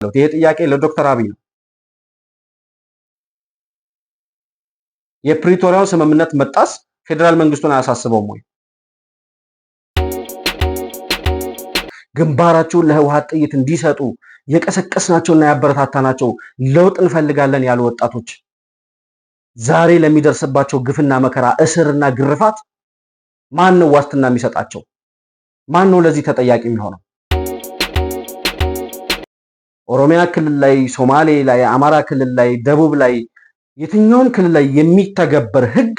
ይሄ ጥያቄ ለዶክተር አብይ ነው። የፕሪቶሪያው ስምምነት መጣስ ፌዴራል መንግስቱን አያሳስበውም ወይ? ግንባራቸውን ለህወሓት ጥይት እንዲሰጡ የቀሰቀስናቸውና ያበረታታናቸው ለውጥ እንፈልጋለን ያሉ ወጣቶች ዛሬ ለሚደርስባቸው ግፍና መከራ፣ እስርና ግርፋት ማን ነው ዋስትና የሚሰጣቸው? ማን ነው ለዚህ ተጠያቂ የሚሆነው? ኦሮሚያ ክልል ላይ፣ ሶማሌ ላይ፣ አማራ ክልል ላይ፣ ደቡብ ላይ የትኛውም ክልል ላይ የሚተገበር ህግ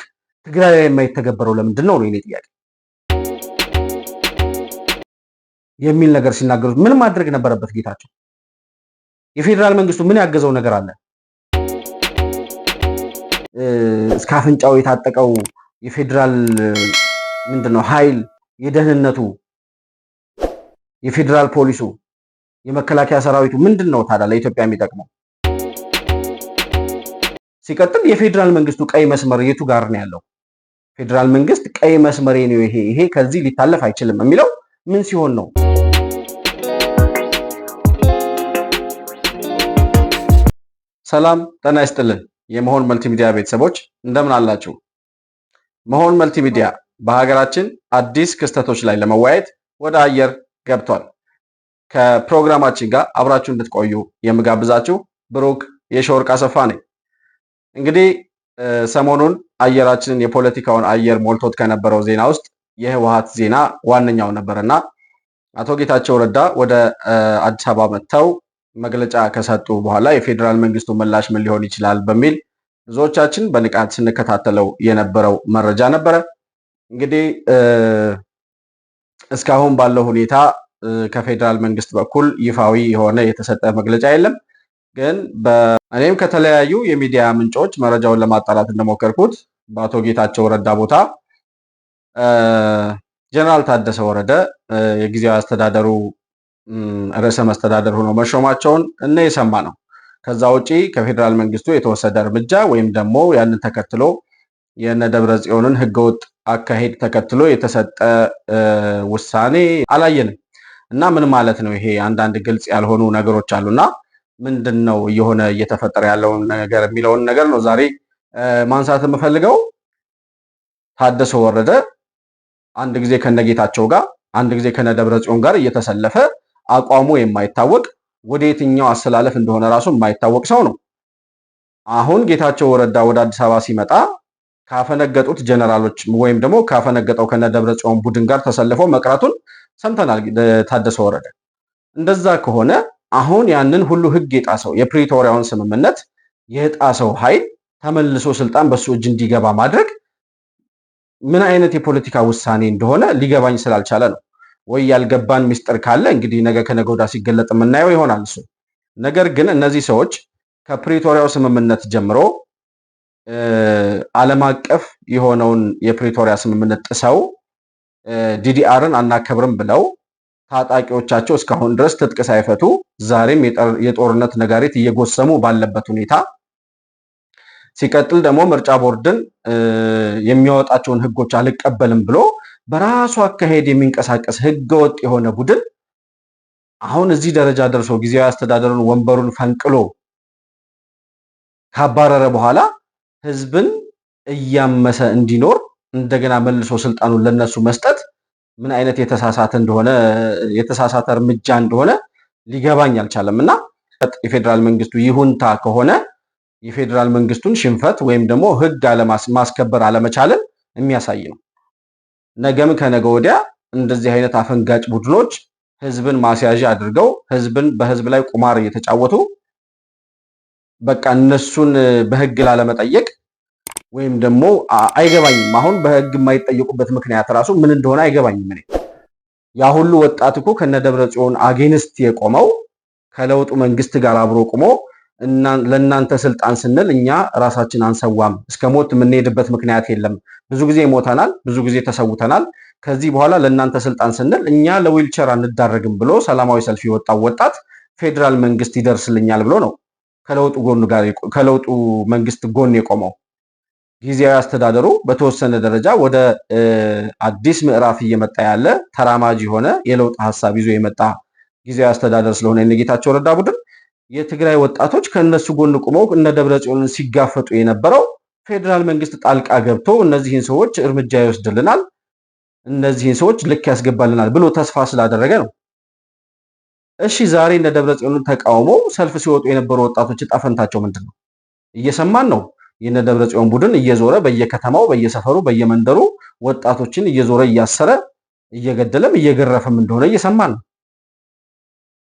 ትግራይ ላይ የማይተገበረው ለምንድን ነው የኔ ጥያቄ የሚል ነገር ሲናገሩት ምን ማድረግ ነበረበት ጌታቸው? የፌዴራል መንግስቱ ምን ያገዘው ነገር አለ? እስከ አፍንጫው የታጠቀው የፌዴራል ምንድነው ኃይል፣ የደህንነቱ፣ የፌዴራል ፖሊሱ፣ የመከላከያ ሰራዊቱ ምንድነው ታዲያ ለኢትዮጵያ የሚጠቅመው? ሲቀጥል የፌዴራል መንግስቱ ቀይ መስመር የቱ ጋር ነው ያለው? ፌዴራል መንግስት ቀይ መስመሬ ነው ይሄ ከዚህ ሊታለፍ አይችልም የሚለው ምን ሲሆን ነው? ሰላም ጤና ይስጥልን የመሆን መልቲሚዲያ ቤተሰቦች እንደምን አላችሁ? መሆን መልቲሚዲያ በሀገራችን አዲስ ክስተቶች ላይ ለመወያየት ወደ አየር ገብቷል። ከፕሮግራማችን ጋር አብራችሁ እንድትቆዩ የምጋብዛችሁ ብሩክ የሾርቅ አሰፋ ነኝ። እንግዲህ ሰሞኑን አየራችንን የፖለቲካውን አየር ሞልቶት ከነበረው ዜና ውስጥ የህወሓት ዜና ዋነኛው ነበርና አቶ ጌታቸው ረዳ ወደ አዲስ አበባ መጥተው መግለጫ ከሰጡ በኋላ የፌዴራል መንግስቱ ምላሽ ምን ሊሆን ይችላል በሚል ብዙዎቻችን በንቃት ስንከታተለው የነበረው መረጃ ነበረ። እንግዲህ እስካሁን ባለው ሁኔታ ከፌዴራል መንግስት በኩል ይፋዊ የሆነ የተሰጠ መግለጫ የለም። ግን እኔም ከተለያዩ የሚዲያ ምንጮች መረጃውን ለማጣራት እንደሞከርኩት በአቶ ጌታቸው ረዳ ቦታ ጀነራል ታደሰ ወረደ የጊዜያዊ አስተዳደሩ ርዕሰ መስተዳደር ሆኖ መሾማቸውን የሰማ ነው። ከዛ ውጪ ከፌዴራል መንግስቱ የተወሰደ እርምጃ ወይም ደግሞ ያንን ተከትሎ የነ ደብረጽዮንን ህገወጥ አካሄድ ተከትሎ የተሰጠ ውሳኔ አላየንም እና ምን ማለት ነው ይሄ? አንዳንድ ግልጽ ያልሆኑ ነገሮች አሉና ምንድነው እየሆነ እየተፈጠረ ያለውን ነገር የሚለውን ነገር ነው ዛሬ ማንሳት የምፈልገው። ታደሰ ወረደ አንድ ጊዜ ከነጌታቸው ጋር አንድ ጊዜ ከነደብረጽዮን ጋር እየተሰለፈ አቋሙ የማይታወቅ ወደ የትኛው አሰላለፍ እንደሆነ ራሱ የማይታወቅ ሰው ነው። አሁን ጌታቸው ረዳ ወደ አዲስ አበባ ሲመጣ ካፈነገጡት ጀነራሎች ወይም ደግሞ ካፈነገጠው ከነደብረጽዮን ቡድን ጋር ተሰልፈው መቅረቱን ሰምተናል። ታደሰ ወረደ እንደዛ ከሆነ አሁን ያንን ሁሉ ህግ የጣሰው የፕሪቶሪያውን ስምምነት የጣሰው ኃይል ተመልሶ ስልጣን በሱ እጅ እንዲገባ ማድረግ ምን አይነት የፖለቲካ ውሳኔ እንደሆነ ሊገባኝ ስላልቻለ ነው። ወይ ያልገባን ሚስጥር ካለ እንግዲህ ነገ ከነገ ወዲያ ሲገለጥ የምናየው ይሆናል እሱ። ነገር ግን እነዚህ ሰዎች ከፕሪቶሪያው ስምምነት ጀምሮ ዓለም አቀፍ የሆነውን የፕሪቶሪያ ስምምነት ጥሰው ዲዲአርን አናከብርም ብለው ታጣቂዎቻቸው እስካሁን ድረስ ትጥቅ ሳይፈቱ ዛሬም የጦርነት ነጋሪት እየጎሰሙ ባለበት ሁኔታ ሲቀጥል ደግሞ ምርጫ ቦርድን የሚያወጣቸውን ህጎች አልቀበልም ብሎ በራሱ አካሄድ የሚንቀሳቀስ ህገወጥ የሆነ ቡድን አሁን እዚህ ደረጃ ደርሶ ጊዜያዊ አስተዳደሩን ወንበሩን ፈንቅሎ ካባረረ በኋላ ህዝብን እያመሰ እንዲኖር እንደገና መልሶ ስልጣኑን ለነሱ መስጠት ምን አይነት የተሳሳተ እርምጃ እንደሆነ ሊገባኝ አልቻለም እና የፌዴራል መንግስቱ ይሁንታ ከሆነ የፌዴራል መንግስቱን ሽንፈት ወይም ደግሞ ህግ ማስከበር አለመቻልን የሚያሳይ ነው። ነገም ከነገ ወዲያ እንደዚህ አይነት አፈንጋጭ ቡድኖች ህዝብን ማስያዣ አድርገው ህዝብን በህዝብ ላይ ቁማር እየተጫወቱ በቃ እነሱን በህግ ላለመጠየቅ ወይም ደግሞ አይገባኝም። አሁን በህግ የማይጠየቁበት ምክንያት ራሱ ምን እንደሆነ አይገባኝም። እኔ ያ ሁሉ ወጣት እኮ ከነደብረጽዮን አጌንስት የቆመው ከለውጡ መንግስት ጋር አብሮ ቆሞ ለእናንተ ስልጣን ስንል እኛ ራሳችን አንሰዋም፣ እስከ ሞት የምንሄድበት ምክንያት የለም፣ ብዙ ጊዜ ሞተናል፣ ብዙ ጊዜ ተሰውተናል፣ ከዚህ በኋላ ለእናንተ ስልጣን ስንል እኛ ለዊልቸር አንዳረግም ብሎ ሰላማዊ ሰልፍ የወጣው ወጣት ፌዴራል መንግስት ይደርስልኛል ብሎ ነው ከለውጡ መንግስት ጎን የቆመው። ጊዜያዊ አስተዳደሩ በተወሰነ ደረጃ ወደ አዲስ ምዕራፍ እየመጣ ያለ ተራማጅ የሆነ የለውጥ ሐሳብ ይዞ የመጣ ጊዜያዊ አስተዳደር ስለሆነ የጌታቸው ረዳ ቡድን የትግራይ ወጣቶች ከነሱ ጎን ቆመው እነ ደብረጽዮንን ሲጋፈጡ የነበረው ፌዴራል መንግስት ጣልቃ ገብቶ እነዚህን ሰዎች እርምጃ ይወስድልናል፣ እነዚህን ሰዎች ልክ ያስገባልናል ብሎ ተስፋ ስላደረገ ነው። እሺ ዛሬ እነ ደብረጽዮንን ተቃውመው ሰልፍ ሲወጡ የነበሩ ወጣቶች ዕጣ ፈንታቸው ምንድን ነው? እየሰማን ነው። የነ ደብረጽዮን ቡድን እየዞረ በየከተማው፣ በየሰፈሩ፣ በየመንደሩ ወጣቶችን እየዞረ እያሰረ እየገደለም እየገረፈም እንደሆነ እየሰማን ነው።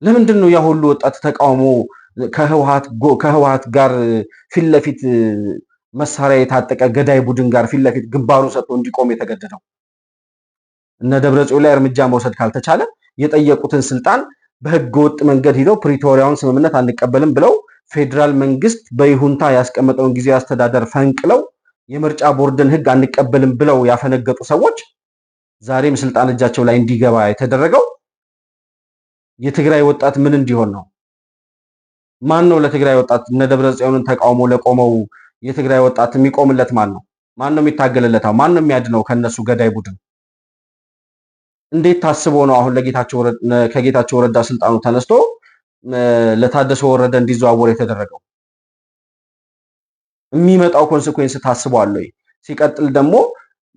ለምንድን ነው ያ ሁሉ ወጣት ተቃውሞ ከህወሓት ጋር ፊት ለፊት መሳሪያ የታጠቀ ገዳይ ቡድን ጋር ፊት ለፊት ግንባሩን ሰጥቶ እንዲቆም የተገደደው? እነ ደብረጽዮን ላይ እርምጃ መውሰድ ካልተቻለ የጠየቁትን ስልጣን በህገ ወጥ መንገድ ሂደው ፕሪቶሪያውን ስምምነት አንቀበልም ብለው ፌዴራል መንግስት በይሁንታ ያስቀመጠውን ጊዜያዊ አስተዳደር ፈንቅለው የምርጫ ቦርድን ህግ አንቀበልም ብለው ያፈነገጡ ሰዎች ዛሬም ስልጣን እጃቸው ላይ እንዲገባ የተደረገው የትግራይ ወጣት ምን እንዲሆን ነው? ማን ነው ለትግራይ ወጣት እነ ደብረጽዮንን ተቃውሞ ለቆመው የትግራይ ወጣት የሚቆምለት ማን ነው? ማን ነው የሚታገልለት? ማን ነው የሚያድነው ከነሱ ገዳይ ቡድን? እንዴት ታስቦ ነው አሁን ከጌታቸው ረዳ ስልጣኑ ተነስቶ ለታደሰ ወረደ እንዲዘዋወር የተደረገው? የሚመጣው ኮንሲኩዌንስ ታስቧል ወይ? ሲቀጥል ደግሞ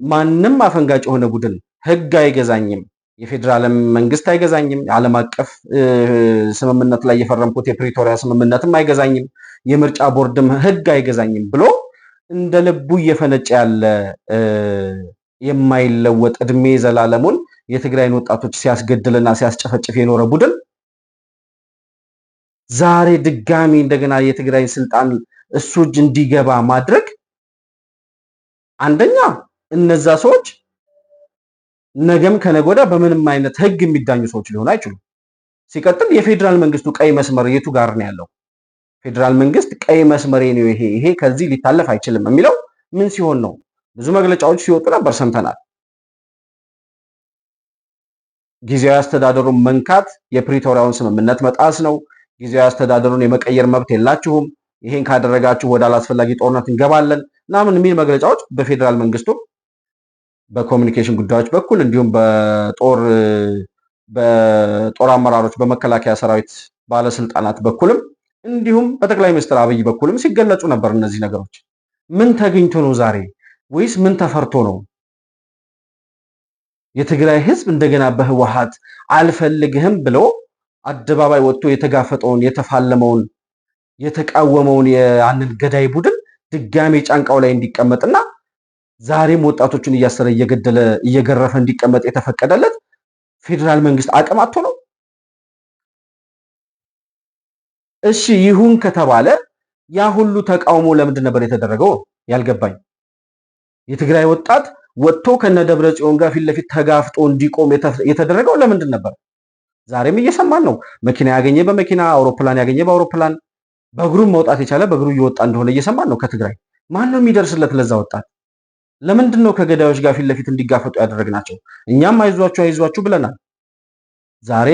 ማንም አፈንጋጭ የሆነ ቡድን ህግ አይገዛኝም፣ የፌዴራል መንግስት አይገዛኝም፣ የዓለም አቀፍ ስምምነት ላይ የፈረምኩት የፕሪቶሪያ ስምምነትም አይገዛኝም፣ የምርጫ ቦርድም ህግ አይገዛኝም ብሎ እንደ ልቡ እየፈነጨ ያለ የማይለወጥ እድሜ ዘላለሙን የትግራይን ወጣቶች ሲያስገድልና ሲያስጨፈጭፍ የኖረ ቡድን ዛሬ ድጋሚ እንደገና የትግራይን ስልጣን እሱ እጅ እንዲገባ ማድረግ፣ አንደኛ እነዛ ሰዎች ነገም ከነገ ወዲያ በምንም አይነት ህግ የሚዳኙ ሰዎች ሊሆኑ አይችሉም። ሲቀጥል የፌዴራል መንግስቱ ቀይ መስመር የቱ ጋር ነው ያለው? ፌዴራል መንግስት ቀይ መስመሬ ነው ይሄ ከዚህ ሊታለፍ አይችልም የሚለው ምን ሲሆን ነው? ብዙ መግለጫዎች ሲወጡ ነበር ሰምተናል። ጊዜያዊ አስተዳደሩን መንካት የፕሪቶሪያውን ስምምነት መጣስ ነው። ጊዜያዊ አስተዳደሩን የመቀየር መብት የላችሁም፣ ይሄን ካደረጋችሁ ወደ አላስፈላጊ ጦርነት እንገባለን ምናምን የሚል መግለጫዎች በፌዴራል መንግስቱ በኮሚኒኬሽን ጉዳዮች በኩል እንዲሁም በጦር አመራሮች በመከላከያ ሰራዊት ባለስልጣናት በኩልም እንዲሁም በጠቅላይ ሚኒስትር አብይ በኩልም ሲገለጹ ነበር። እነዚህ ነገሮች ምን ተገኝቶ ነው ዛሬ? ወይስ ምን ተፈርቶ ነው? የትግራይ ህዝብ እንደገና በህወሓት አልፈልግህም ብሎ አደባባይ ወጥቶ የተጋፈጠውን የተፋለመውን የተቃወመውን ያንን ገዳይ ቡድን ድጋሜ ጫንቃው ላይ እንዲቀመጥና ዛሬም ወጣቶቹን እያሰረ እየገደለ እየገረፈ እንዲቀመጥ የተፈቀደለት ፌዴራል መንግስት አቅም አጥቶ ነው? እሺ ይሁን ከተባለ ያ ሁሉ ተቃውሞ ለምንድን ነበር የተደረገው? ያልገባኝ የትግራይ ወጣት ወጥቶ ከነደብረ ጽዮን ጋር ፊት ለፊት ተጋፍጦ እንዲቆም የተደረገው ለምንድን ነበር? ዛሬም እየሰማን ነው። መኪና ያገኘ በመኪና አውሮፕላን ያገኘ በአውሮፕላን በእግሩ መውጣት የቻለ በእግሩ እየወጣ እንደሆነ እየሰማን ነው። ከትግራይ ማን ነው የሚደርስለት ለዛ ወጣት? ለምንድን ነው ከገዳዮች ጋር ፊት ለፊት እንዲጋፈጡ ያደረግናቸው? እኛም አይዟችሁ ብለናል። ዛሬ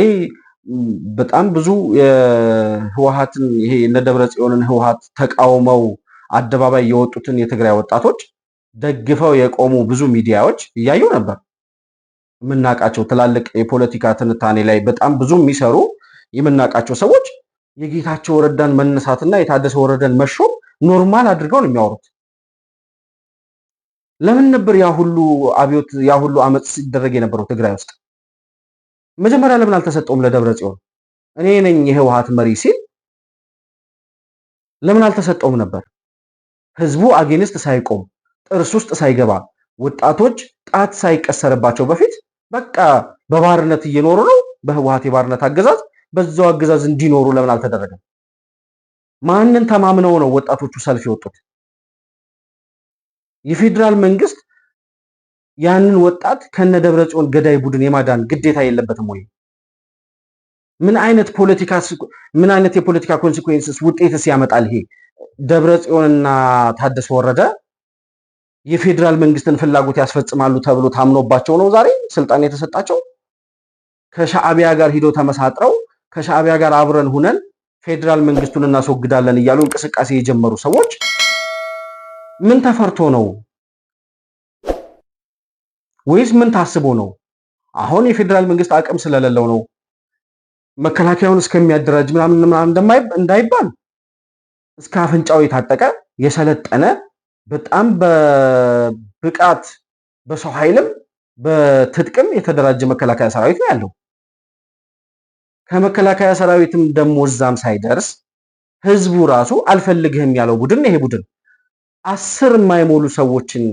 በጣም ብዙ የህወሓትን ይሄ እነደብረ ጽዮንን ህወሓት ተቃውመው አደባባይ የወጡትን የትግራይ ወጣቶች ደግፈው የቆሙ ብዙ ሚዲያዎች እያዩ ነበር። የምናውቃቸው ትላልቅ የፖለቲካ ትንታኔ ላይ በጣም ብዙ የሚሰሩ የምናውቃቸው ሰዎች የጌታቸው ረዳን መነሳትና የታደሰ ወረደን መሾም ኖርማል አድርገው ነው የሚያወሩት። ለምን ነበር ያ ሁሉ አብዮት ያ ሁሉ አመጽ ሲደረግ የነበረው ትግራይ ውስጥ? መጀመሪያ ለምን አልተሰጠውም ለደብረ ጽዮን? እኔ ነኝ የህወሓት መሪ ሲል ለምን አልተሰጠውም ነበር? ህዝቡ አጌንስት ሳይቆም ጥርስ ውስጥ ሳይገባ ወጣቶች ጣት ሳይቀሰርባቸው በፊት በቃ በባርነት እየኖሩ ነው። በህወሓት የባርነት አገዛዝ በዛው አገዛዝ እንዲኖሩ ለምን አልተደረገም? ማንን ተማምነው ነው ወጣቶቹ ሰልፍ የወጡት? የፌዴራል መንግስት ያንን ወጣት ከነደብረ ጽዮን ገዳይ ቡድን የማዳን ግዴታ የለበትም ወይ? ምን አይነት የፖለቲካ ኮንሲኩዌንስስ ውጤትስ ያመጣል ይሄ? ደብረ ጽዮንና ታደሰ ወረደ የፌዴራል መንግስትን ፍላጎት ያስፈጽማሉ ተብሎ ታምኖባቸው ነው ዛሬ ስልጣን የተሰጣቸው? ከሻዕቢያ ጋር ሂደው ተመሳጥረው ከሻዕቢያ ጋር አብረን ሁነን ፌዴራል መንግስቱን እናስወግዳለን እያሉ እንቅስቃሴ የጀመሩ ሰዎች ምን ተፈርቶ ነው? ወይስ ምን ታስቦ ነው? አሁን የፌዴራል መንግስት አቅም ስለሌለው ነው መከላከያውን እስከሚያደራጅ ምናምን እንዳይባል እስከ አፍንጫው የታጠቀ የሰለጠነ በጣም በብቃት በሰው ኃይልም በትጥቅም የተደራጀ መከላከያ ሰራዊት ነው ያለው። ከመከላከያ ሰራዊትም ደግሞ እዛም ሳይደርስ ህዝቡ ራሱ አልፈልግህም ያለው ቡድን ይሄ ቡድን 10 የማይሞሉ ሰዎችን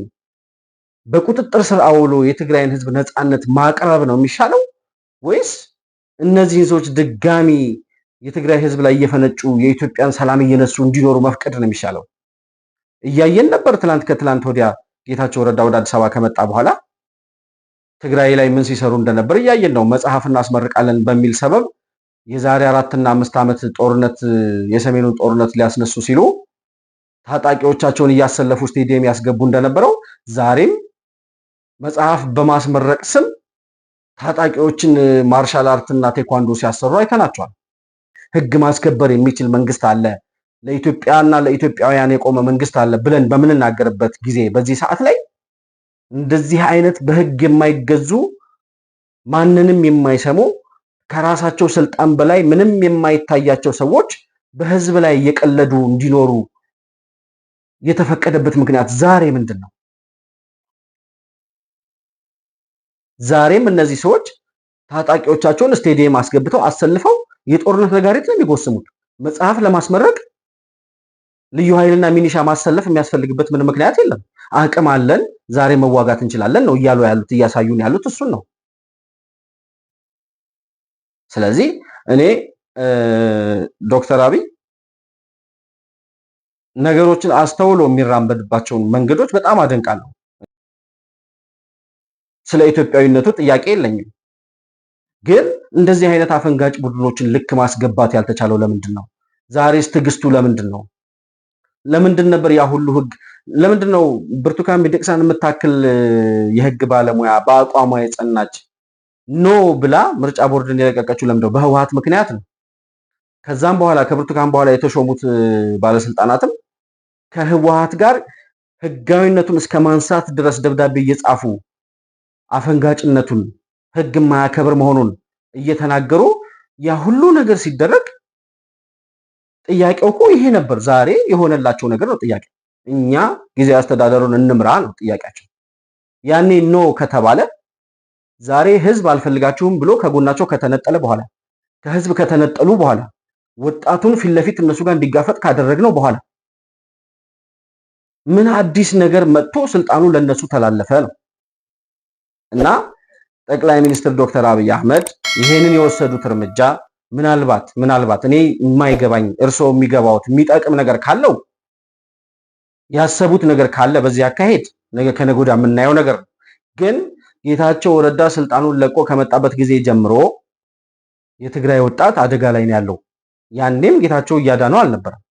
በቁጥጥር ስር አውሎ የትግራይን ህዝብ ነፃነት ማቅረብ ነው የሚሻለው ወይስ እነዚህን ሰዎች ድጋሚ የትግራይ ህዝብ ላይ እየፈነጩ የኢትዮጵያን ሰላም እየነሱ እንዲኖሩ መፍቀድ ነው የሚሻለው? እያየን ነበር። ከትላንት ወዲያ ጌታቸው ረዳ ወደ አዲስ አበባ ከመጣ በኋላ ትግራይ ላይ ምን ሲሰሩ እንደነበር እያየን ነው። መጽሐፍ እናስመርቃለን በሚል ሰበብ የዛሬ 4 እና 5 ዓመት ጦርነት የሰሜኑን ጦርነት ሊያስነሱ ሲሉ ታጣቂዎቻቸውን እያሰለፉ ስቴዲየም ያስገቡ እንደነበረው ዛሬም መጽሐፍ በማስመረቅ ስም ታጣቂዎችን ማርሻል አርት እና ቴኳንዶ ሲያሰሩ አይተናቸዋል። ህግ ማስከበር የሚችል መንግስት አለ፣ ለኢትዮጵያና ለኢትዮጵያውያን የቆመ መንግስት አለ ብለን በምንናገርበት ጊዜ በዚህ ሰዓት ላይ እንደዚህ አይነት በህግ የማይገዙ ማንንም የማይሰሙ ከራሳቸው ስልጣን በላይ ምንም የማይታያቸው ሰዎች በህዝብ ላይ እየቀለዱ እንዲኖሩ የተፈቀደበት ምክንያት ዛሬ ምንድን ነው? ዛሬም እነዚህ ሰዎች ታጣቂዎቻቸውን ስቴዲየም አስገብተው አሰልፈው የጦርነት ነጋሪት ነው የሚጎስሙት። መጽሐፍ ለማስመረቅ ልዩ ኃይልና ሚኒሻ ማሰለፍ የሚያስፈልግበት ምን ምክንያት የለም። አቅም አለን፣ ዛሬ መዋጋት እንችላለን ነው እያሉ ያሉት፣ እያሳዩን ያሉት እሱን ነው። ስለዚህ እኔ ዶክተር አብይ ነገሮችን አስተውሎ የሚራመድባቸውን መንገዶች በጣም አደንቃለሁ። ስለ ኢትዮጵያዊነቱ ጥያቄ የለኝም። ግን እንደዚህ አይነት አፈንጋጭ ቡድኖችን ልክ ማስገባት ያልተቻለው ለምንድን ነው? ዛሬስ ትዕግስቱ ለምንድን ነው? ለምንድን ነበር ያ ሁሉ ህግ? ለምንድን ነው ብርቱካን ሚደቅሳን የምታክል የህግ ባለሙያ በአቋሟ የጸናች ኖ ብላ ምርጫ ቦርድን የለቀቀችው? ለምንድነው? በህወሓት ምክንያት ነው። ከዛም በኋላ ከብርቱካን በኋላ የተሾሙት ባለስልጣናትም ከህወሓት ጋር ህጋዊነቱን እስከ ማንሳት ድረስ ደብዳቤ እየጻፉ አፈንጋጭነቱን ህግ ማያከብር መሆኑን እየተናገሩ ያ ሁሉ ነገር ሲደረግ ጥያቄው እኮ ይሄ ነበር። ዛሬ የሆነላቸው ነገር ነው ጥያቄ። እኛ ጊዜያዊ አስተዳደሩን እንምራ ነው ጥያቄያቸው። ያኔ ኖ ከተባለ ዛሬ ህዝብ አልፈልጋችሁም ብሎ ከጎናቸው ከተነጠለ በኋላ ከህዝብ ከተነጠሉ በኋላ ወጣቱን ፊት ለፊት እነሱ ጋር እንዲጋፈጥ ካደረግነው በኋላ ምን አዲስ ነገር መጥቶ ስልጣኑ ለነሱ ተላለፈ ነው? እና ጠቅላይ ሚኒስትር ዶክተር አብይ አህመድ ይሄንን የወሰዱት እርምጃ ምናልባት እኔ የማይገባኝ እርስዎ የሚገባውት የሚጠቅም ነገር ካለው ያሰቡት ነገር ካለ በዚህ አካሄድ ነገ ከነገ ወዲያ የምናየው ነገር ነው። ግን ጌታቸው ረዳ ስልጣኑን ለቆ ከመጣበት ጊዜ ጀምሮ የትግራይ ወጣት አደጋ ላይ ነው ያለው። ያኔም ጌታቸው እያዳነው አልነበረም።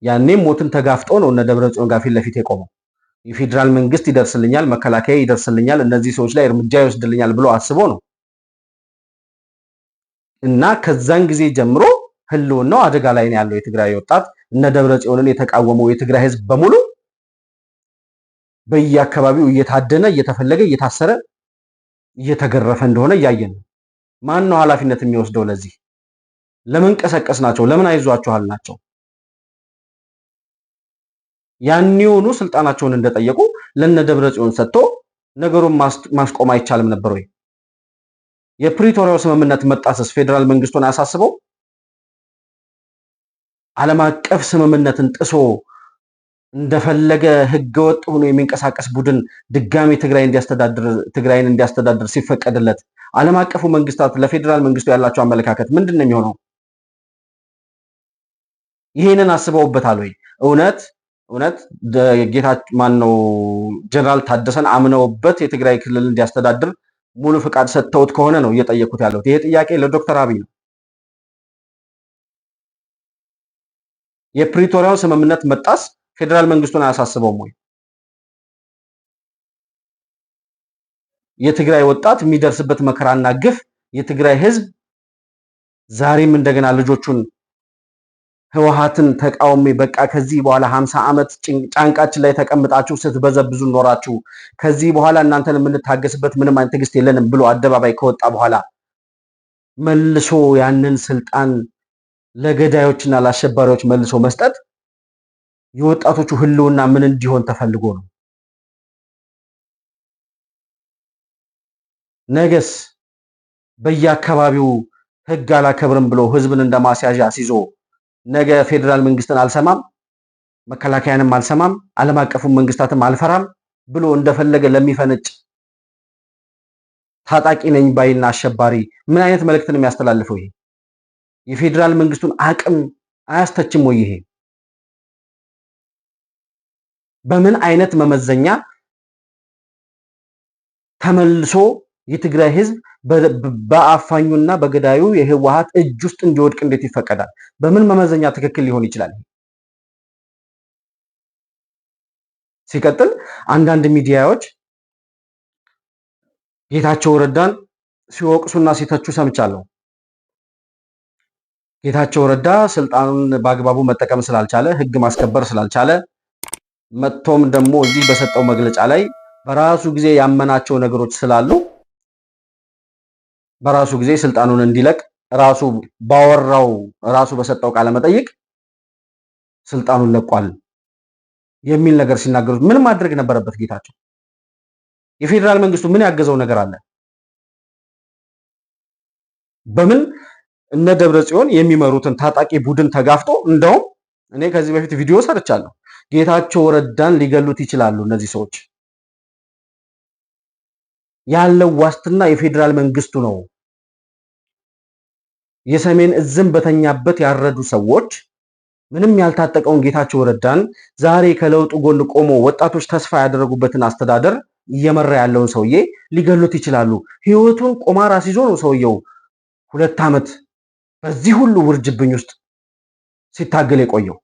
ያኔም ሞትን ተጋፍጦ ነው እነ ደብረጽዮን ጋር ፊት ለፊት የቆመው። የፌዴራል መንግስት ይደርስልኛል፣ መከላከያ ይደርስልኛል፣ እነዚህ ሰዎች ላይ እርምጃ ይወስድልኛል ብሎ አስቦ ነው እና ከዛን ጊዜ ጀምሮ ህልውናው አደጋ ላይ ነው ያለው የትግራይ ወጣት። እነ ደብረጽዮንን የተቃወመው የትግራይ ህዝብ በሙሉ በየአካባቢው እየታደነ እየተፈለገ እየታሰረ እየተገረፈ እንደሆነ እያየን ነው። ማን ነው ኃላፊነት የሚወስደው ለዚህ? ለምን ቀሰቀስ ናቸው? ለምን አይዟችኋል ናቸው? ያንኒውኑ ስልጣናቸውን እንደጠየቁ ለነ ደብረጽዮን ሰጥቶ ነገሩን ማስቆም አይቻልም ነበር ወይ? የፕሪቶሪያው ስምምነት መጣሰስ ፌዴራል መንግስቱን አያሳስበው? ዓለም አቀፍ ስምምነትን ጥሶ እንደፈለገ ህገወጥ ሆኖ የሚንቀሳቀስ ቡድን ድጋሚ ትግራይን እንዲያስተዳድር ሲፈቀድለት ዓለም አቀፉ መንግስታት ለፌዴራል መንግስቱ ያላቸው አመለካከት ምንድን ነው የሚሆነው? ይሄንን አስበውበታል ወይ? እውነት ጀነራል ታደሰን አምነውበት የትግራይ ክልል እንዲያስተዳድር ሙሉ ፍቃድ ሰጥተውት ከሆነ ነው እየጠየቁት ያለው። ይሄ ጥያቄ ለዶክተር አብይ ነው። የፕሪቶሪያው ስምምነት መጣስ ፌዴራል መንግስቱን አያሳስበውም ወይ? የትግራይ ወጣት የሚደርስበት መከራና ግፍ የትግራይ ህዝብ ዛሬም እንደገና ልጆቹን ህወሓትን ተቃውሜ በቃ ከዚህ በኋላ 50 ዓመት ጫንቃችን ላይ ተቀምጣችሁ ስትበዘብዙ ኖራችሁ ከዚህ በኋላ እናንተን የምንታገስበት ምንም አይነት ትዕግስት የለንም ብሎ አደባባይ ከወጣ በኋላ መልሶ ያንን ስልጣን ለገዳዮችና ለአሸባሪዎች መልሶ መስጠት የወጣቶቹ ህልውና ምን እንዲሆን ተፈልጎ ነው? ነገስ በየአካባቢው ህግ አላከብርም ብሎ ህዝብን እንደማስያዣ አስይዞ ነገ ፌዴራል መንግስትን አልሰማም፣ መከላከያንም አልሰማም፣ ዓለም አቀፉን መንግስታትም አልፈራም ብሎ እንደፈለገ ለሚፈነጭ ታጣቂ ነኝ ባይና አሸባሪ ምን አይነት መልእክት ነው የሚያስተላልፈው? ይሄ የፌዴራል መንግስቱን አቅም አያስተችም ወይ? ይሄ በምን አይነት መመዘኛ ተመልሶ የትግራይ ህዝብ በአፋኙና በገዳዩ የህወሓት እጅ ውስጥ እንዲወድቅ እንዴት ይፈቀዳል? በምን መመዘኛ ትክክል ሊሆን ይችላል? ሲቀጥል አንዳንድ ሚዲያዎች ጌታቸው ረዳን ሲወቅሱና ሲተቹ ሰምቻለሁ። ጌታቸው ረዳ ስልጣኑን በአግባቡ መጠቀም ስላልቻለ፣ ህግ ማስከበር ስላልቻለ፣ መጥቶም ደግሞ እዚህ በሰጠው መግለጫ ላይ በራሱ ጊዜ ያመናቸው ነገሮች ስላሉ በራሱ ጊዜ ስልጣኑን እንዲለቅ ራሱ ባወራው ራሱ በሰጠው ቃለ መጠይቅ ስልጣኑን ለቋል የሚል ነገር ሲናገሩት ምን ማድረግ ነበረበት ጌታቸው? የፌዴራል መንግስቱ ምን ያገዘው ነገር አለ? በምን እነ ደብረ ጽዮን የሚመሩትን ታጣቂ ቡድን ተጋፍጦ እንደውም እኔ ከዚህ በፊት ቪዲዮ ሰርቻለሁ። ጌታቸው ረዳን ሊገሉት ይችላሉ እነዚህ ሰዎች። ያለው ዋስትና የፌዴራል መንግስቱ ነው። የሰሜን እዝም በተኛበት ያረዱ ሰዎች ምንም ያልታጠቀውን ጌታቸው ረዳን ዛሬ ከለውጡ ጎን ቆሞ ወጣቶች ተስፋ ያደረጉበትን አስተዳደር እየመራ ያለውን ሰውዬ ሊገሉት ይችላሉ። ህይወቱን ቆማር አስይዞ ነው ሰውየው 2 ዓመት በዚህ ሁሉ ውርጅብኝ ውስጥ ሲታገል የቆየው።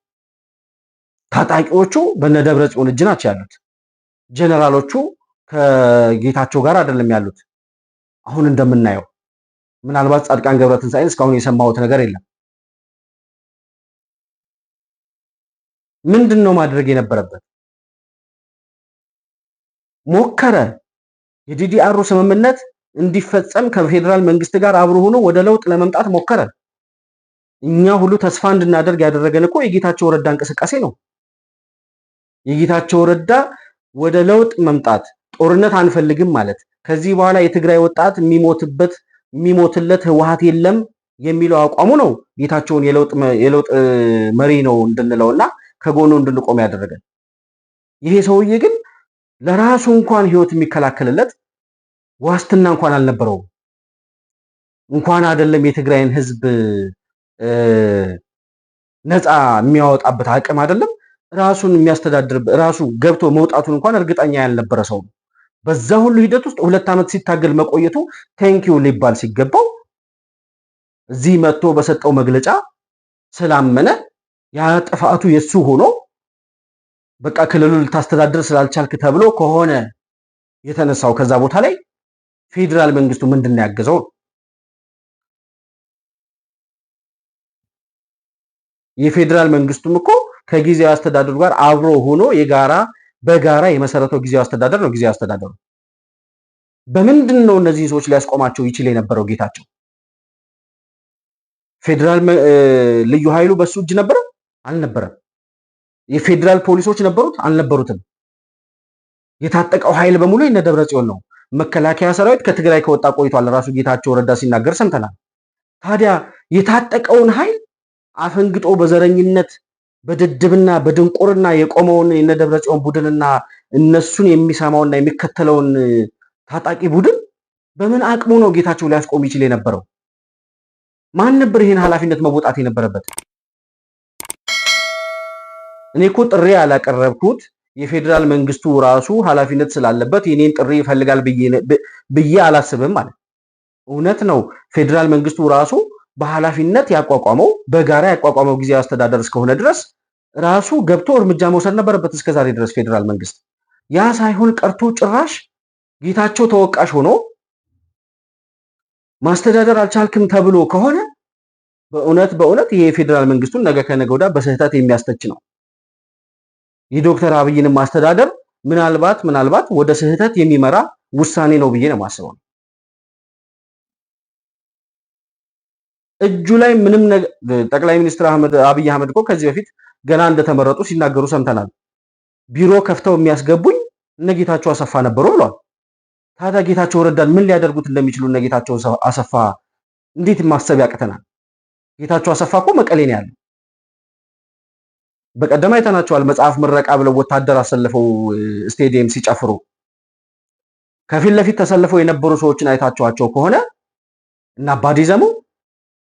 ታጣቂዎቹ በነደብረ ጽዮን እጅ ናቸው ያሉት። ጀነራሎቹ ከጌታቸው ጋር አይደለም ያሉት። አሁን እንደምናየው ምናልባት ጻድቃን ገብረትንሳኤን እስካሁን የሰማሁት ነገር የለም። ምንድነው ማድረግ የነበረበት? ሞከረ። የዲዲአሩ ስምምነት እንዲፈጸም ከፌዴራል መንግስት ጋር አብሮ ሆኖ ወደ ለውጥ ለመምጣት ሞከረ። እኛ ሁሉ ተስፋ እንድናደርግ ያደረገን እኮ የጌታቸው ረዳ እንቅስቃሴ ነው። የጌታቸው ረዳ ወደ ለውጥ መምጣት፣ ጦርነት አንፈልግም ማለት፣ ከዚህ በኋላ የትግራይ ወጣት የሚሞትለት ህወሓት የለም የሚለው አቋሙ ነው ጌታቸውን የለውጥ መሪ ነው እንድንለውና ከጎኑ እንድንቆም ያደረገን። ይሄ ሰውዬ ግን ለራሱ እንኳን ህይወት የሚከላከልለት ዋስትና እንኳን አልነበረውም። እንኳን አይደለም የትግራይን ህዝብ ነፃ የሚያወጣበት አቅም አይደለም ራሱን የሚያስተዳድር ራሱ ገብቶ መውጣቱን እንኳን እርግጠኛ ያልነበረ ሰው ነው። በዛ ሁሉ ሂደት ውስጥ 2 ዓመት ሲታገል መቆየቱ ቴንኪው ሊባል ሲገባው እዚህ መጥቶ በሰጠው መግለጫ ስላመነ ያ ጥፋቱ የሱ ሆኖ በቃ ክልሉን ልታስተዳድር ስላልቻልክ ተብሎ ከሆነ የተነሳው ከዛ ቦታ ላይ ፌዴራል መንግስቱ ምንድነው ያገዘው? የፌዴራል መንግስቱም እኮ ከጊዜያዊ አስተዳደሩ ጋር አብሮ ሆኖ በጋራ የመሰረተው ጊዜያዊ አስተዳደር ነው። ጊዜያዊ አስተዳደሩ በምንድን ነው እነዚህ ሰዎች ሊያስቆማቸው ይችል የነበረው? ጌታቸው ፌዴራል ልዩ ኃይሉ በሱ እጅ ነበረ? አልነበረም። የፌዴራል ፖሊሶች ነበሩት? አልነበሩትም። የታጠቀው ኃይል በሙሉ የነ ደብረ ጽዮን ነው። መከላከያ ሰራዊት ከትግራይ ከወጣ ቆይቷል። ራሱ ጌታቸው ረዳ ሲናገር ሰምተናል። ታዲያ የታጠቀውን ኃይል አፈንግጦ በዘረኝነት በድድብና በድንቁርና የቆመውን የነ ደብረ ጽዮን ቡድንና እነሱን የሚሰማውና የሚከተለውን ታጣቂ ቡድን በምን አቅሙ ነው ጌታቸው ሊያስቆም ይችል የነበረው? ማን ነበር ይሄን ኃላፊነት መወጣት የነበረበት? እኔ እኮ ጥሪ ያላቀረብኩት የፌዴራል መንግስቱ ራሱ ኃላፊነት ስላለበት የኔን ጥሪ ይፈልጋል ብዬ አላስብም ማለት። እውነት ነው ፌዴራል መንግስቱ ራሱ በኃላፊነት ያቋቋመው በጋራ ያቋቋመው ጊዜያዊ አስተዳደር እስከሆነ ድረስ ራሱ ገብቶ እርምጃ መውሰድ ነበረበት እስከዛሬ ድረስ ፌዴራል መንግስት። ያ ሳይሆን ቀርቶ ጭራሽ ጌታቸው ተወቃሽ ሆኖ ማስተዳደር አልቻልክም ተብሎ ከሆነ በእውነት ይሄ የፌዴራል መንግስቱን ነገ ከነገ ወዲያ በስህተት የሚያስተች ነው። የዶክተር አብይንም ማስተዳደር ምናልባት ወደ ስህተት የሚመራ ውሳኔ ነው ብዬ ነው የማስበው። እጁ ላይ ምንም ጠቅላይ ሚኒስትር አብይ አህመድ እኮ ከዚህ በፊት ገና እንደተመረጡ ሲናገሩ ሰምተናል። ቢሮ ከፍተው የሚያስገቡኝ እነ ጌታቸው አሰፋ ነበሩ ብሏል። ታዲያ ጌታቸው ረዳን ምን ሊያደርጉት እንደሚችሉ እነ ጌታቸው አሰፋ እንዴት ማሰብ ያቅተናል? ጌታቸው አሰፋ እኮ መቀሌ ነው ያለው። በቀደም አይተናቸዋል። መጽሐፍ ምረቃ ብለው ወታደር አሰልፈው ስቴዲየም ሲጨፍሩ ከፊት ለፊት ተሰልፈው የነበሩ ሰዎችን አይታቸዋቸው ከሆነ እና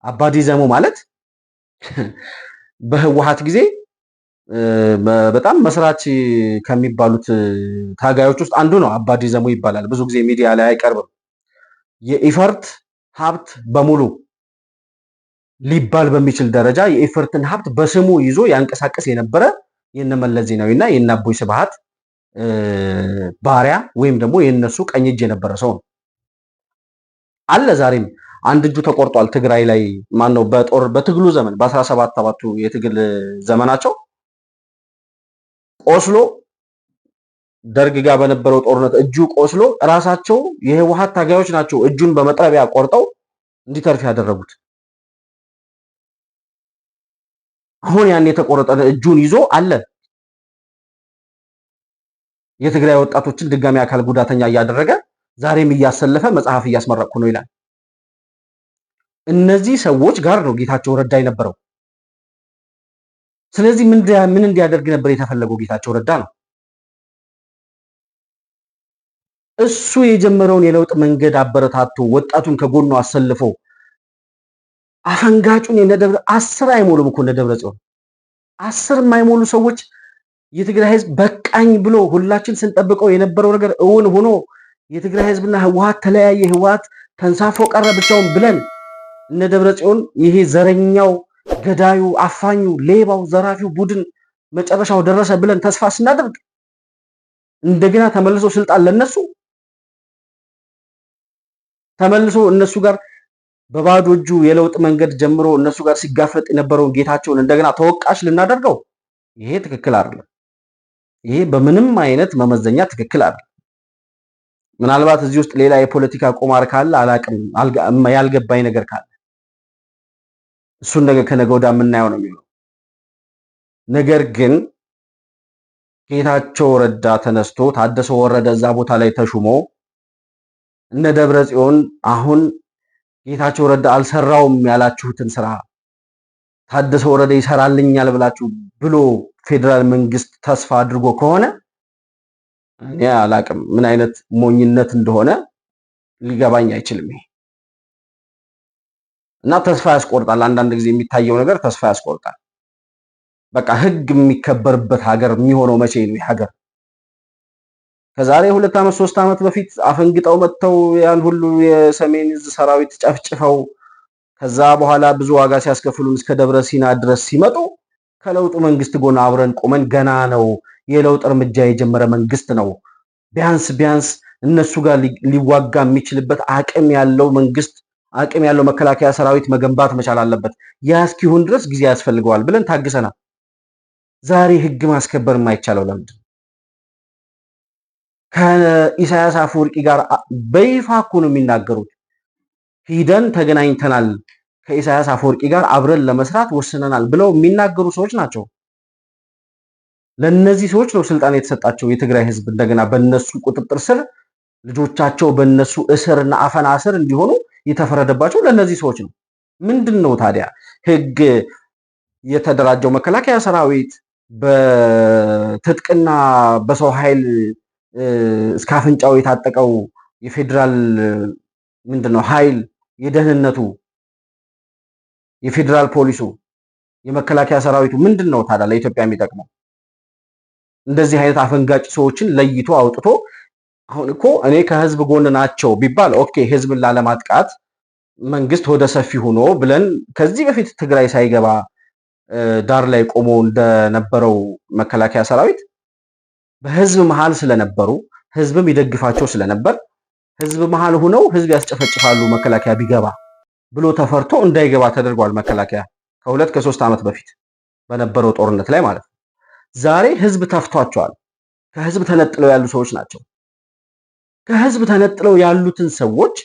አባዲ ዘሙ ማለት በህወሓት ጊዜ በጣም መስራች ከሚባሉት ታጋዮች ውስጥ አንዱ ነው። አባዲ ዘሙ ይባላል። ብዙ ጊዜ ሚዲያ ላይ አይቀርብም። የኢፈርት ሀብት በሙሉ ሊባል በሚችል ደረጃ የኢፈርትን ሀብት በስሙ ይዞ ያንቀሳቀስ የነበረ የነመለስ ዜናዊና የነአቦይ ስብሃት ባሪያ ወይም ደግሞ የነሱ ቀኝ እጅ የነበረ ሰው ነው አለ። ዛሬም አንድ እጁ ተቆርጧል። ትግራይ ላይ ማነው በትግሉ ዘመን በ17 የትግል ዘመናቸው ቆስሎ ደርግ ጋር በነበረው ጦርነት እጁ ቆስሎ ራሳቸው የህወሓት ታጋዮች ናቸው እጁን በመጥረቢያ ቆርጠው እንዲተርፍ ያደረጉት። አሁን ያን የተቆረጠ እጁን ይዞ አለ የትግራይ ወጣቶችን ድጋሚ አካል ጉዳተኛ እያደረገ ዛሬም እያሰለፈ መጽሐፍ እያስመረቅኩ ነው ይላል። እነዚህ ሰዎች ጋር ነው ጌታቸው ረዳ የነበረው። ስለዚህ ምን እንዲያደርግ ነበር የተፈለገው? ጌታቸው ረዳ ነው እሱ የጀመረውን የለውጥ መንገድ አበረታቶ ወጣቱን ከጎኑ አሰልፎ አፈንጋጩን የነደብረ 10 አይሞሉም እኮ እነደብረ ጽዮን 10 የማይሞሉ ሰዎች የትግራይ ህዝብ በቃኝ ብሎ ሁላችን ስንጠብቀው የነበረው ነገር እውን ሆኖ የትግራይ ህዝብና ህወሓት ተለያየ፣ ህወሓት ተንሳፎ ቀረ ብቻውን ብለን እነደብረ ጽዮን ይሄ ዘረኛው፣ ገዳዩ፣ አፋኙ፣ ሌባው፣ ዘራፊው ቡድን መጨረሻው ደረሰ ብለን ተስፋ ስናደርግ እንደገና ተመልሶ ስልጣን ለነሱ ተመልሶ እነሱ ጋር በባዶ እጁ የለውጥ መንገድ ጀምሮ እነሱ ጋር ሲጋፈጥ የነበረውን ጌታቸውን እንደገና ተወቃሽ ልናደርገው ይሄ ትክክል አይደለም። ይሄ በምንም አይነት መመዘኛ ትክክል አይደለም። ምናልባት እዚህ ውስጥ ሌላ የፖለቲካ ቁማር ካለ አላቅም፣ ያልገባኝ ነገር ካለ እሱን ነገር ከነገ ወዲያ የምናየው ነው የሚሆነው። ነገር ግን ጌታቸው ረዳ ተነስቶ ታደሰ ወረደ እዛ ቦታ ላይ ተሹሞ እነ ደብረ ጽዮን አሁን ጌታቸው ረዳ አልሰራውም ያላችሁትን ስራ ታደሰ ወረደ ይሰራልኛል ብላችሁ ብሎ ፌደራል መንግስት ተስፋ አድርጎ ከሆነ እኔ አላቅም ምን አይነት ሞኝነት እንደሆነ ሊገባኝ አይችልም። እና ተስፋ ያስቆርጣል። አንዳንድ ጊዜ የሚታየው ነገር ተስፋ ያስቆርጣል። በቃ ህግ የሚከበርበት ሀገር የሚሆነው መቼ ነው? ሀገር ከዛሬ 2 ዓመት 3 ዓመት በፊት አፈንግጠው መጥተው ያን ሁሉ የሰሜን ዕዝ ሰራዊት ጨፍጭፈው ከዛ በኋላ ብዙ ዋጋ ሲያስከፍሉን እስከ ደብረ ሲና ድረስ ሲመጡ ከለውጡ መንግስት ጎን አብረን ቆመን ገና ነው የለውጥ እርምጃ የጀመረ መንግስት ነው፣ ቢያንስ እነሱ ጋር ሊዋጋ የሚችልበት አቅም ያለው መንግስት አቅም ያለው መከላከያ ሰራዊት መገንባት መቻል አለበት፣ ያ እስኪሆን ድረስ ጊዜ ያስፈልገዋል ብለን ታግሰናል። ዛሬ ህግ ማስከበር የማይቻለው ለምንድን ነው? ከኢሳያስ አፈወርቂ ጋር በይፋ እኮ ነው የሚናገሩት። ሂደን ተገናኝተናል፣ ከኢሳያስ አፈወርቂ ጋር አብረን ለመስራት ወስነናል ብለው የሚናገሩ ሰዎች ናቸው። ለነዚህ ሰዎች ነው ስልጣን የተሰጣቸው። የትግራይ ህዝብ እንደገና በነሱ ቁጥጥር ስር ልጆቻቸው በነሱ እስርና አፈና ስር እንዲሆኑ የተፈረደባቸው ለነዚህ ሰዎች ነው። ምንድነው ታዲያ ህግ የተደራጀው መከላከያ ሰራዊት በትጥቅና በሰው ኃይል እስከ አፍንጫው የታጠቀው የፌደራል ምንድነው ኃይል የደህንነቱ የፌደራል ፖሊሱ የመከላከያ ሰራዊቱ ምንድነው ታዲያ ለኢትዮጵያ የሚጠቅመው? እንደዚህ አይነት አፈንጋጭ ሰዎችን ለይቶ አውጥቶ አሁን እኮ እኔ ከህዝብ ጎን ናቸው ቢባል ኦኬ፣ ህዝብን ላለማጥቃት መንግስት ወደ ሰፊ ሆኖ ብለን ከዚህ በፊት ትግራይ ሳይገባ ዳር ላይ ቆሞ እንደነበረው መከላከያ ሰራዊት በህዝብ መሃል ስለነበሩ ህዝብም ይደግፋቸው ስለነበር ህዝብ መሃል ሆነው ህዝብ ያስጨፈጭፋሉ መከላከያ ቢገባ ብሎ ተፈርቶ እንዳይገባ ተደርጓል። መከላከያ ከ2-3 ዓመት በፊት በነበረው ጦርነት ላይ ማለት ነው። ዛሬ ህዝብ ተፍቷቸዋል። ከህዝብ ተነጥለው ያሉ ሰዎች ናቸው። ከህዝብ ተነጥለው ያሉትን ሰዎች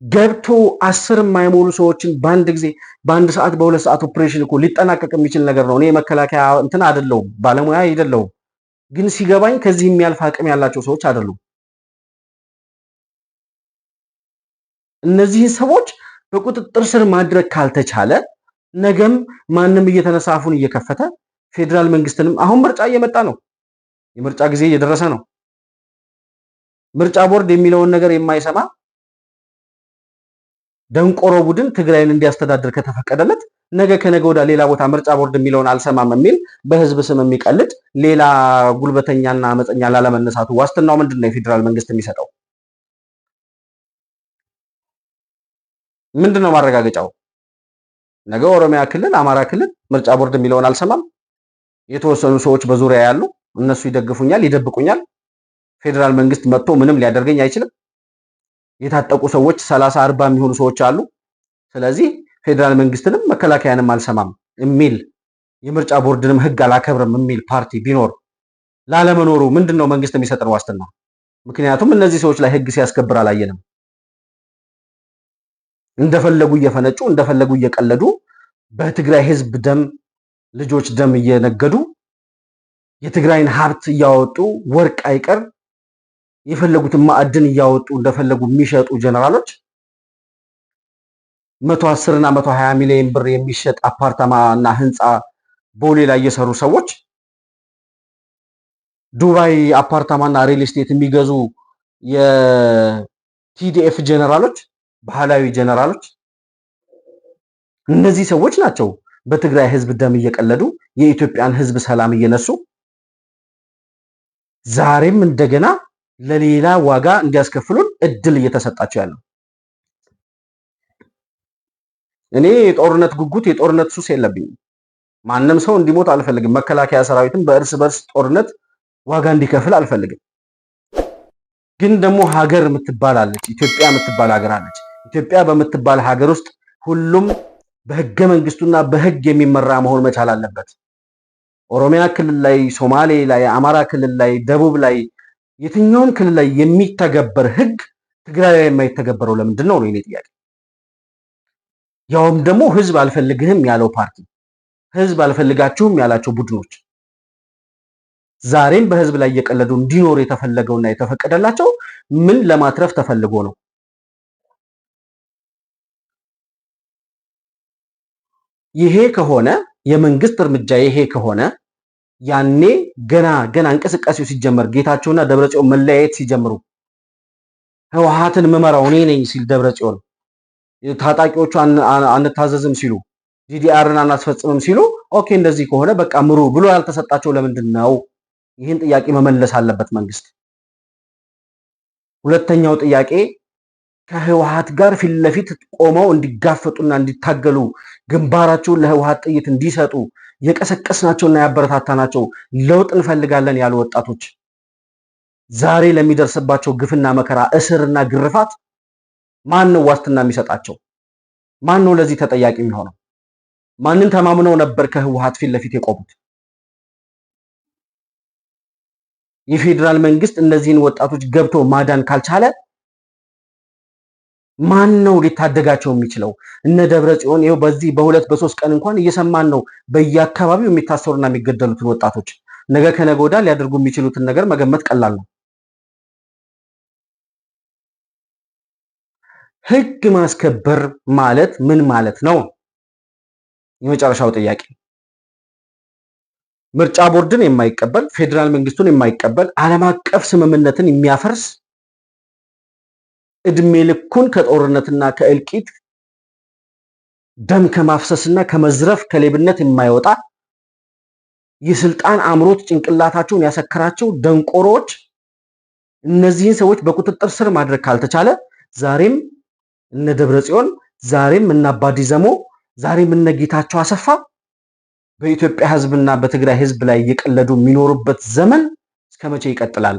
ገብቶ 10 የማይሞሉ ሰዎችን በአንድ ጊዜ በአንድ ሰዓት በሁለት ሰዓት ኦፕሬሽን እኮ ሊጠናቀቅ የሚችል ነገር ነው። እኔ የመከላከያ እንትን አይደለሁም፣ ባለሙያ አይደለሁም፣ ግን ሲገባኝ ከዚህ የሚያልፍ አቅም ያላቸው ሰዎች አይደሉም። እነዚህን ሰዎች በቁጥጥር ስር ማድረግ ካልተቻለ ነገም ማንም እየተነሳ አፉን እየከፈተ ፌዴራል መንግስትንም አሁን ምርጫ እየመጣ ነው፣ የምርጫ ጊዜ እየደረሰ ነው። ምርጫ ቦርድ የሚለውን ነገር የማይሰማ ደንቆሮ ቡድን ትግራይን እንዲያስተዳድር ከተፈቀደለት ነገ ከነገ ወዲያ ሌላ ቦታ ምርጫ ቦርድ የሚለውን አልሰማም የሚል በህዝብ ስም የሚቀልድ ሌላ ጉልበተኛና አመፀኛ ላለመነሳቱ ዋስትናው ምንድን ነው? የፌዴራል መንግስት የሚሰጠው ምንድን ነው ማረጋገጫው? ነገ ኦሮሚያ ክልል፣ አማራ ክልል ምርጫ ቦርድ የሚለውን አልሰማም። የተወሰኑ ሰዎች በዙሪያ ያሉ እነሱ ይደግፉኛል፣ ይደብቁኛል። ፌዴራል መንግስት መጥቶ ምንም ሊያደርገኝ አይችልም። የታጠቁ ሰዎች 30 40 የሚሆኑ ሰዎች አሉ። ስለዚህ ፌዴራል መንግስትንም መከላከያንም አልሰማም የሚል የምርጫ ቦርድንም ህግ አላከብርም የሚል ፓርቲ ቢኖር ላለመኖሩ ምንድነው መንግስት የሚሰጠን ዋስትና? ምክንያቱም እነዚህ ሰዎች ላይ ህግ ሲያስከብር አላየንም። እንደፈለጉ እየፈነጩ እንደፈለጉ እየቀለዱ በትግራይ ህዝብ ደም ልጆች ደም እየነገዱ የትግራይን ሀብት እያወጡ ወርቅ አይቀር የፈለጉትን ማዕድን እያወጡ እንደፈለጉ የሚሸጡ ጀነራሎች 110 እና 120 ሚሊዮን ብር የሚሸጥ አፓርታማ እና ህንፃ ቦሌ ላይ የሰሩ ሰዎች ዱባይ አፓርታማና ሪል ስቴት የሚገዙ የቲዲኤፍ ጀነራሎች፣ ባህላዊ ጀነራሎች እነዚህ ሰዎች ናቸው በትግራይ ህዝብ ደም እየቀለዱ የኢትዮጵያን ህዝብ ሰላም እየነሱ ዛሬም እንደገና ለሌላ ዋጋ እንዲያስከፍሉን እድል እየተሰጣቸው ያለው። እኔ የጦርነት ጉጉት የጦርነት ሱስ የለብኝም። ማንም ሰው እንዲሞት አልፈልግም። መከላከያ ሰራዊትም በእርስ በርስ ጦርነት ዋጋ እንዲከፍል አልፈልግም። ግን ደግሞ ሀገር የምትባል አለች፣ ኢትዮጵያ የምትባል ሀገር አለች። ኢትዮጵያ በምትባል ሀገር ውስጥ ሁሉም በህገ መንግስቱና በህግ የሚመራ መሆን መቻል አለበት። ኦሮሚያ ክልል ላይ፣ ሶማሌ ላይ፣ አማራ ክልል ላይ፣ ደቡብ ላይ የትኛውም ክልል ላይ የሚተገበር ህግ ትግራይ ላይ የማይተገበረው ለምንድን ነው የኔ ጥያቄ። ያውም ደግሞ ህዝብ አልፈልግህም ያለው ፓርቲ፣ ህዝብ አልፈልጋችሁም ያላቸው ቡድኖች ዛሬም በህዝብ ላይ እየቀለዱ እንዲኖር የተፈለገውና የተፈቀደላቸው ምን ለማትረፍ ተፈልጎ ነው? ይሄ ከሆነ የመንግስት እርምጃ ይሄ ከሆነ ያኔ ገና እንቅስቃሴው ሲጀመር ጌታቸውና ደብረጽዮን መለያየት ሲጀምሩ ህወሓትን መመራው እኔ ነኝ ሲል ደብረጽዮን ታጣቂዎቹ አንታዘዝም ሲሉ ዲዲአርን አናስፈጽምም ሲሉ ኦኬ እንደዚህ ከሆነ በቃ ምሩ ብሎ ያልተሰጣቸው ለምንድን ነው? ይህን ጥያቄ መመለስ አለበት መንግስት። ሁለተኛው ጥያቄ ከህወሓት ጋር ፊት ለፊት ቆመው እንዲጋፈጡና እንዲታገሉ ግንባራቸውን ለህወሓት ጥይት እንዲሰጡ የቀሰቀስናቸውና ያበረታታናቸው ለውጥ እንፈልጋለን ያሉ ወጣቶች ዛሬ ለሚደርስባቸው ግፍና መከራ፣ እስርና ግርፋት ማን ነው ዋስትና የሚሰጣቸው? ማን ነው ለዚህ ተጠያቂ የሚሆነው? ማንን ተማምነው ነበር ከህወሓት ፊት ለፊት የቆሙት? የፌዴራል መንግስት እነዚህን ወጣቶች ገብቶ ማዳን ካልቻለ ማን ነው ሊታደጋቸው የሚችለው? እነ ደብረ ጽዮን ይኸው በዚህ በሁለት በሶስት ቀን እንኳን እየሰማን ነው በየአካባቢው የሚታሰሩና የሚገደሉትን ወጣቶች። ነገ ከነገ ወዲያ ሊያደርጉ የሚችሉትን ነገር መገመት ቀላል ነው። ህግ ማስከበር ማለት ምን ማለት ነው? የመጨረሻው ጥያቄ። ምርጫ ቦርድን የማይቀበል ፌዴራል መንግስቱን የማይቀበል ዓለም አቀፍ ስምምነትን የሚያፈርስ እድሜ ልኩን ከጦርነትና ከእልቂት ደም ከማፍሰስና ከመዝረፍ ከሌብነት የማይወጣ የስልጣን አምሮት ጭንቅላታቸውን ያሰከራቸው ደንቆሮች እነዚህን ሰዎች በቁጥጥር ስር ማድረግ ካልተቻለ ዛሬም እነ ደብረጽዮን ዛሬም እነ አባዲ ዘሞ ዛሬም እነ ጌታቸው አሰፋ በኢትዮጵያ ህዝብና በትግራይ ህዝብ ላይ እየቀለዱ የሚኖሩበት ዘመን እስከመቼ ይቀጥላል?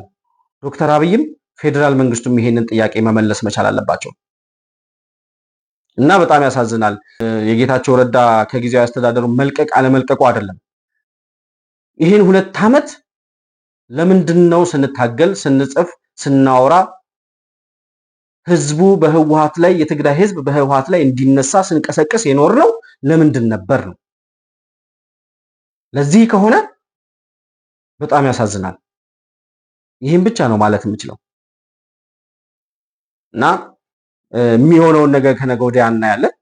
ዶክተር አብይም ፌዴራል መንግስቱም ይሄንን ጥያቄ መመለስ መቻል አለባቸው እና በጣም ያሳዝናል። የጌታቸው ረዳ ከጊዜያዊ አስተዳደሩ መልቀቅ አለመልቀቁ አይደለም። ይህን 2 ዓመት ለምንድን ነው ስንታገል፣ ስንጽፍ፣ ስናወራ ህዝቡ በህወሓት ላይ የትግራይ ህዝብ በህወሓት ላይ እንዲነሳ ስንቀሰቅስ የኖር ነው ለምንድን ነበር ነው? ለዚህ ከሆነ በጣም ያሳዝናል። ይህን ብቻ ነው ማለት የምችለው እና የሚሆነውን ነገር ከነገ ወዲያ እናያለን።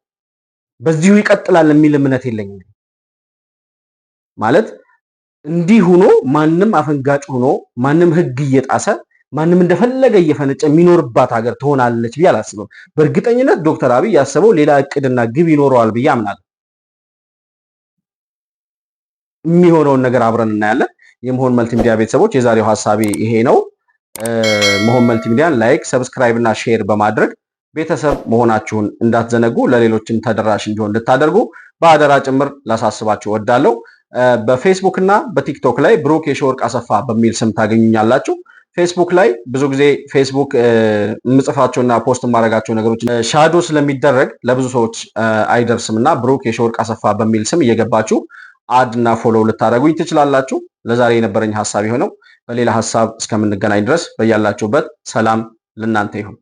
በዚሁ ይቀጥላል የሚል እምነት የለኝም። ማለት እንዲህ ሆኖ ማንም አፈንጋጭ ሆኖ ማንም ህግ እየጣሰ ማንም እንደፈለገ እየፈነጨ የሚኖርባት ሀገር ትሆናለች ብዬ አላስብም። በእርግጠኝነት ዶክተር አብይ ያሰበው ሌላ እቅድና ግብ ይኖረዋል ብዬ አምናለሁ። የሚሆነውን ነገር አብረን እናያለን። የመሆን መልቲሚዲያ ቤተሰቦች የዛሬው ሐሳቤ ይሄ ነው። መሆን መልቲሚዲያን ላይክ፣ ሰብስክራይብ እና ሼር በማድረግ ቤተሰብ መሆናችሁን እንዳትዘነጉ፣ ለሌሎችም ተደራሽ እንዲሆን እንድታደርጉ በአደራ ጭምር ላሳስባችሁ እወዳለሁ። በፌስቡክ እና በቲክቶክ ላይ ብሩክ የሺወርቅ አሰፋ በሚል ስም ታገኙኛላችሁ። ፌስቡክ ላይ ብዙ ጊዜ ፌስቡክ የምጽፋቸውና ፖስት የማደርጋቸው ነገሮች ሻዶ ስለሚደረግ ለብዙ ሰዎች አይደርስም እና ብሩክ የሺወርቅ አሰፋ በሚል ስም እየገባችሁ አድ እና ፎሎው ልታደርጉኝ ትችላላችሁ። ለዛሬ የነበረኝ ሐሳብ የሆነው በሌላ ሐሳብ እስከምንገናኝ ድረስ በያላችሁበት ሰላም ለእናንተ ይሁን።